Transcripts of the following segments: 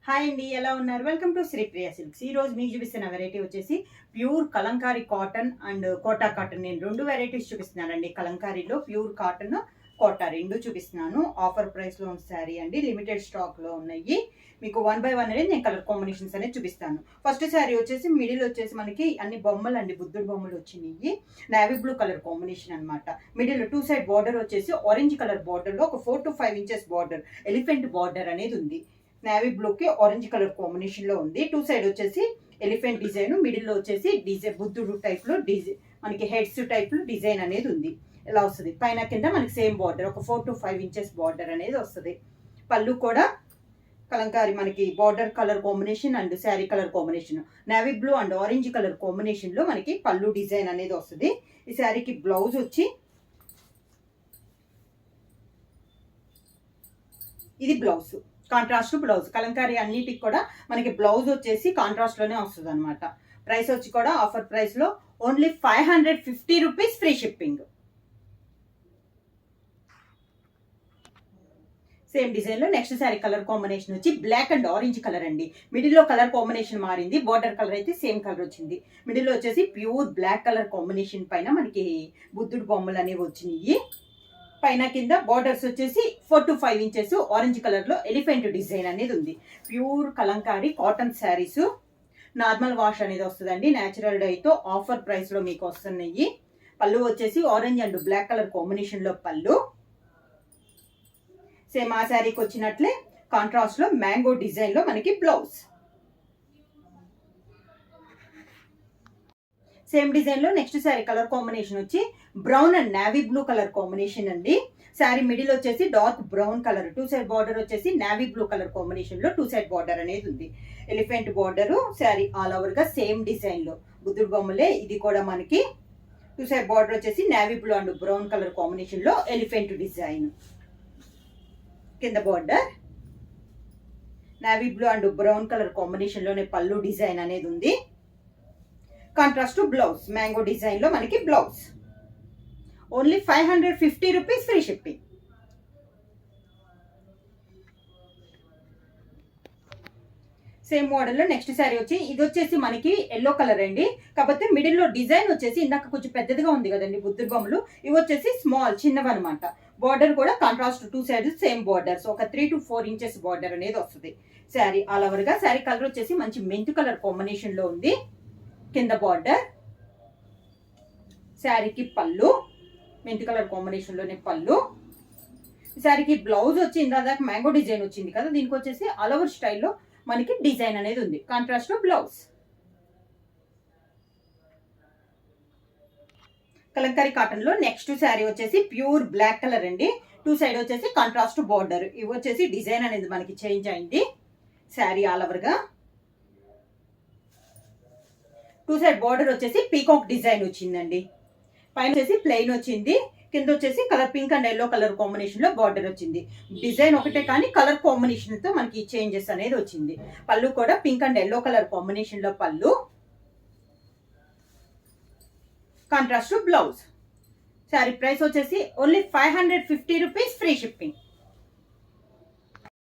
Hi అండి, ఎలా ఉన్నారు? Welcome to Shripriya silks. ఈ రోజు మీకు చూపిస్తున్న వెరైటీ వచ్చేసి pure Kalamkari cotton and Kota cotton. నేను రెండు వెరైటీస్ చూపిస్తున్నానండి. కలంకారీలో ప్యూర్ కాటన్, కోటా రెండు చూపిస్తున్నాను. ఆఫర్ ప్రైస్లో ఉన్న శారీ అండి, లిమిటెడ్ స్టాక్లో ఉన్నాయి. మీకు 1 by 1 అనేది నేను కలర్ కాంబినేషన్స్ అనేది చూపిస్తాను. ఫస్ట్ శారీ వచ్చేసి మిడిల్ వచ్చేసి మనకి అన్ని బొమ్మలు అండి, బుద్ధుడు బొమ్మలు వచ్చినాయి. నేవీ బ్లూ కలర్ కాంబినేషన్ అనమాట. మిడిల్ 2 సైడ్ బార్డర్ వచ్చేసి ఆరెంజ్ కలర్ బార్డర్లో ఒక 4 to 5 inches border, elephant border అనేది ఉంది. నేవీ బ్లూకి ఆరెంజ్ కలర్ కాంబినేషన్ లో ఉంది. 2 సైడ్ వచ్చేసి ఎలిఫెంట్ డిజైన్, మిడిల్ లో వచ్చేసి డిజైన్ బుద్ధుడు టైప్ లో డిజైన్, మనకి హెడ్స్ టైప్ లో డిజైన్ అనేది ఉంది. ఇలా వస్తుంది. పైన కింద మనకి సేమ్ బార్డర్, ఒక 4 to 5 inches బార్డర్ అనేది వస్తుంది. పళ్ళు కూడా కలంకారీ మనకి border colour combination and sari colour combination, navy blue and orange colour combination లో మనకి పళ్ళు డిజైన్ అనేది వస్తుంది. ఈ శారీకి బ్లౌజ్ వచ్చి ఇది బ్లౌజ్, కాంట్రాస్ట్ బ్లౌజ్. కలంకారీ అన్నిటికి కూడా మనకి బ్లౌజ్ వచ్చేసి కాంట్రాస్ట్ లోనే వస్తుంది అనమాట. ప్రైస్ వచ్చి కూడా ఆఫర్ ప్రైస్ లో only 550 rupees, free shipping. Same design లో నెక్స్ట్ శారీ కలర్ కాంబినేషన్ వచ్చి బ్లాక్ అండ్ ఆరెంజ్ కలర్ అండి. మిడిల్ లో కలర్ కాంబినేషన్ మారింది, బార్డర్ కలర్ అయితే సేమ్ కలర్ వచ్చింది. మిడిల్ లో వచ్చేసి ప్యూర్ బ్లాక్ కలర్ కాంబినేషన్ పైన మనకి బుద్ధుడు బొమ్మలు అనేవి వచ్చినాయి. పైన కింద బార్డర్స్ వచ్చేసి 4 to 5 inches ఆరెంజ్ కలర్ లో ఎలిఫెంట్ డిజైన్ అనేది ఉంది. Pure Kalamkari cotton saris, normal wash అనేది వస్తుందండి. న్యాచురల్ డైతో ఆఫర్ ప్రైస్ లో మీకు వస్తున్నాయి. పళ్ళు వచ్చేసి orange and black colour combination లో పళ్ళు. సేమ్ ఆ శారీకి వచ్చినట్లే కాంట్రాస్ట్ లో మ్యాంగో డిజైన్ లో మనకి బ్లౌజ్. సేమ్ డిజైన్ లో నెక్స్ట్ శారీ కలర్ కాంబినేషన్ వచ్చి brown and navy blue colour combination అండి. శారీ మిడిల్ వచ్చేసి dark brown colour, 2 side border వచ్చేసి నేవీ బ్లూ కలర్ కాంబినేషన్ లో 2 సైడ్ బార్డర్ అనేది ఉంది. Elephant border sari all over గా సేమ్ డిజైన్ లో బుద్ధుడు బొమ్మలే. ఇది కూడా మనకి 2 సైడ్ బార్డర్ వచ్చేసి navy blue and brown colour combination లో ఎలిఫెంట్ డిజైన్. కింద border navy blue and brown colour combination లోనే పళ్ళు డిజైన్ అనేది ఉంది. కాంట్రాస్ట్ బ్లౌజ్ మ్యాంగో డిజైన్ లో మనకి blouse. Only 550 rupees, free shipping. Same model లో నెక్స్ట్ శారీ వచ్చి ఇది వచ్చేసి మనకి ఎల్లో కలర్ అండి. కాకపోతే మిడిల్ లో డిజైన్ వచ్చేసి ఇందాక కొంచెం పెద్దదిగా ఉంది కదండి బుద్ధుడు బొమ్మలు, ఇవి వచ్చేసి స్మాల్ చిన్నవి అనమాట. బార్డర్ కూడా కాంట్రాస్ట్ 2 సైడ్స్ సేమ్ బార్డర్స్, ఒక 3 to 4 inches బార్డర్ అనేది వస్తుంది. శారీ ఆల్ ఓవర్ గా శారీ కలర్ వచ్చేసి మంచి మెంతు కలర్ కాంబినేషన్ లో ఉంది. కింద బార్డర్, శారీకి పళ్ళు మెంతి కలర్ కాంబినేషన్ లోనే పళ్ళు. శారీకి బ్లౌజ్ వచ్చి ఇందాక మ్యాంగో డిజైన్ వచ్చింది కదా, దీనికి వచ్చేసి ఆల్ ఓవర్ స్టైల్లో మనకి డిజైన్ అనేది ఉంది. Contrast blouse. కలంకారీ కాటన్ లో నెక్స్ట్ శారీ వచ్చేసి ప్యూర్ బ్లాక్ కలర్ అండి. 2 సైడ్ వచ్చేసి కాంట్రాస్ట్ బార్డర్, ఇవి వచ్చేసి డిజైన్ అనేది మనకి చేంజ్ అయింది. శారీ ఆల్ ఓవర్ గా 2 సైడ్ బార్డర్ వచ్చేసి పీకాక్ డిజైన్ వచ్చిందండి. పైన వచ్చేసి ప్లెయిన్ వచ్చింది, కింద వచ్చేసి colour pink and yellow colour combination లో బార్డర్ వచ్చింది. డిజైన్ ఒకటే కానీ కలర్ కాంబినేషన్ తో మనకి చేంజెస్ అనేది వచ్చింది. పళ్ళు కూడా pink and yellow colour combination లో pallu. Contrast blouse. Sari price వచ్చేసి only 550 rupees, free shipping.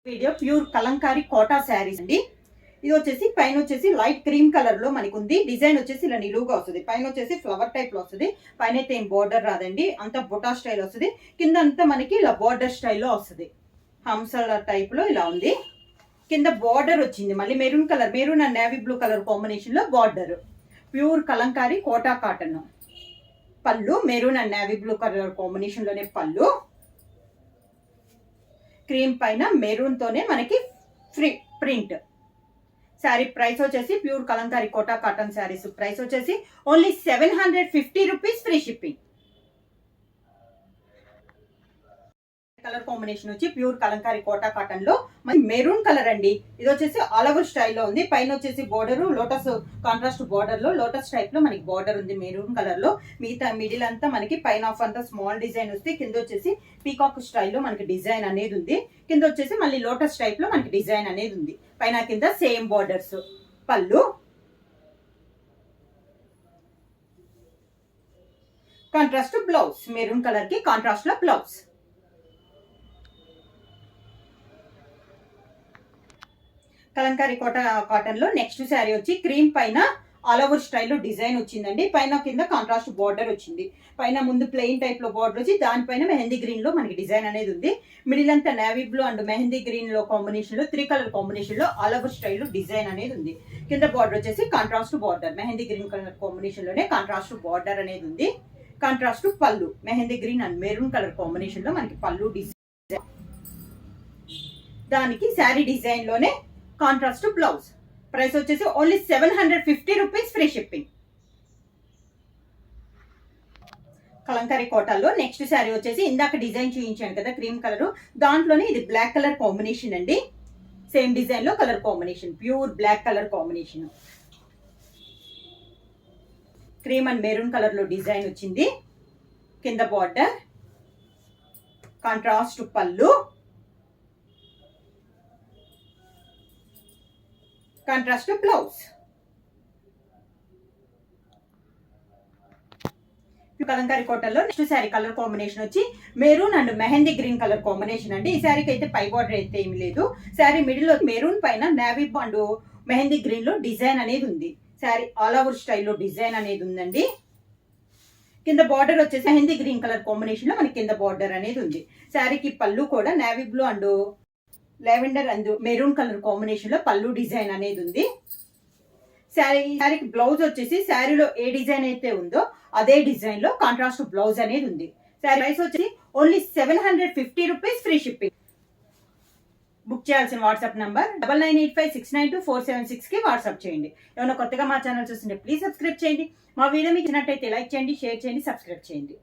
Video pure Kalamkari Kota saris అండి. ఇది వచ్చేసి పైన వచ్చేసి లైట్ క్రీమ్ కలర్ లో మనకు ఉంది. డిజైన్ వచ్చేసి ఇలా నిలువుగా వస్తుంది. పైన వచ్చేసి ఫ్లవర్ టైప్ లో వస్తుంది. పైన అయితే ఏం బార్డర్ రాదండి, అంతా బొటా స్టైల్ వస్తుంది. కింద అంతా మనకి ఇలా బార్డర్ స్టైల్లో వస్తుంది. హంసల టైప్ లో ఇలా ఉంది. కింద బార్డర్ వచ్చింది మళ్ళీ maroon colour, maroon and navy blue colour combination లో border. Pure Kalamkari Kota cotton. Pallu maroon and navy blue colour combination లోనే పళ్ళు. క్రీమ్ పైన మెరూన్ తోనే మనకి ఫ్రీ ప్రింట్. శారీ ప్రైస్ వచ్చేసి pure Kalamkari Kota cotton saris price వచ్చేసి only 750 rupees, free shipping. Colour combination వచ్చి pure Kalamkari Kota cotton లో మనకి మెరూన్ కలర్ అండి. ఇది వచ్చేసి ఆల్ ఓవర్ స్టైల్లో ఉంది. పైన వచ్చేసి బోర్డర్ లోటస్ కాంట్రాస్ట్ బోర్డర్ లో లోటస్ టైప్ లో మనకి బోర్డర్ ఉంది మెరూన్ కలర్ లో. మిగతా మిడిల్ అంతా మనకి పైన ఆఫ్ అంతా స్మాల్ డిజైన్ వస్తే, కింద వచ్చేసి పీకాక్ స్టైల్లో మనకి డిజైన్ అనేది ఉంది. కింద వచ్చేసి మళ్ళీ లోటస్ టైప్ లో మనకి డిజైన్ అనేది ఉంది. పైన కింద సేమ్ బోర్డర్స్. పళ్ళు కాంట్రాస్ట్ బ్లౌజ్, మెరూన్ కలర్ కి కాంట్రాస్ట్ లో బ్లౌజ్. కలంకారీ కాటన్ లో నెక్స్ట్ శారీ వచ్చి క్రీమ్ పైన ఆల్ ఓవర్ స్టైల్లో డిజైన్ వచ్చిందండి. పైన కింద కాంట్రాస్ట్ బార్డర్ వచ్చింది. పైన ముందు ప్లెయిన్ టైప్ లో బార్డర్ వచ్చి దానిపైన మెహందీ గ్రీన్ లో మనకి డిజైన్ అనేది ఉంది. మిడిల్ అంతా navy blue and mehndi green లో కాంబినేషన్ లో 3 కలర్ కాంబినేషన్ లో ఆల్ ఓవర్ స్టైల్లో డిజైన్ అనేది ఉంది. కింద బార్డర్ వచ్చేసి contrast border mehndi green colour combination లోనే కాంట్రాస్ట్ బార్డర్ అనేది ఉంది. కాంట్రాస్ట్ పళ్ళు mehndi green and maroon colour combination లో మనకి పళ్ళు డిజైన్. దానికి శారీ డిజైన్ లోనే కాంట్రాస్ట్ బ్లౌజ్. ప్రైస్ వచ్చేసి only 750 rupees, free shipping. Kalamkari కోటాలో నెక్స్ట్ శారీ వచ్చేసి ఇందాక డిజైన్ చూపించాను కదా క్రీమ్ కలర్, దాంట్లోనే ఇది బ్లాక్ కలర్ కాంబినేషన్ అండి. సేమ్ డిజైన్ లో colour combination pure black colour combination. Cream and maroon colour లో డిజైన్ వచ్చింది. కింద border, contrast pallu, contrast blouse. Kalamkari కోటల్లో నెక్స్ట్ శారీ కలర్ కాంబినేషన్ వచ్చి maroon and mehndi green colour combination అండి. ఈ శారీకి అయితే పై బార్డర్ అయితే ఏమి లేదు. శారీ మిడిల్ లో మెరూన్ పైన నేవీ అండ్ మెహందీ గ్రీన్ లో డిజైన్ అనేది ఉంది. శారీ ఆల్ ఓవర్ స్టైల్లో డిజైన్ అనేది ఉందండి. కింద బార్డర్ వచ్చేసి మెహందీ గ్రీన్ కలర్ కాంబినేషన్ లో మనకి కింద బార్డర్ అనేది ఉంది. శారీకి పళ్ళు కూడా navy blue and lavender and maroon colour combination లో పళ్ళు డిజైన్ అనేది ఉంది. శారీకి బ్లౌజ్ వచ్చేసి శారీలో ఏ డిజైన్ అయితే ఉందో అదే డిజైన్ లో కాంట్రాస్ట్ బ్లౌజ్ అనేది ఉంది. శారీ ప్రైస్ వచ్చి only 750 rupees, free shipping. Book చేయాల్సిన వాట్సాప్ నంబర్ 9985692476 కి వాట్సాప్ చేయండి. ఏమైనా కొత్తగా మా ఛానల్ చూస్తుంటే ప్లీజ్ సబ్స్క్రైబ్ చేయండి. మా వీడియో మీకు నచ్చినట్టయితే లైక్ చేయండి, షేర్ చేయండి, సబ్స్క్రైబ్ చేయండి.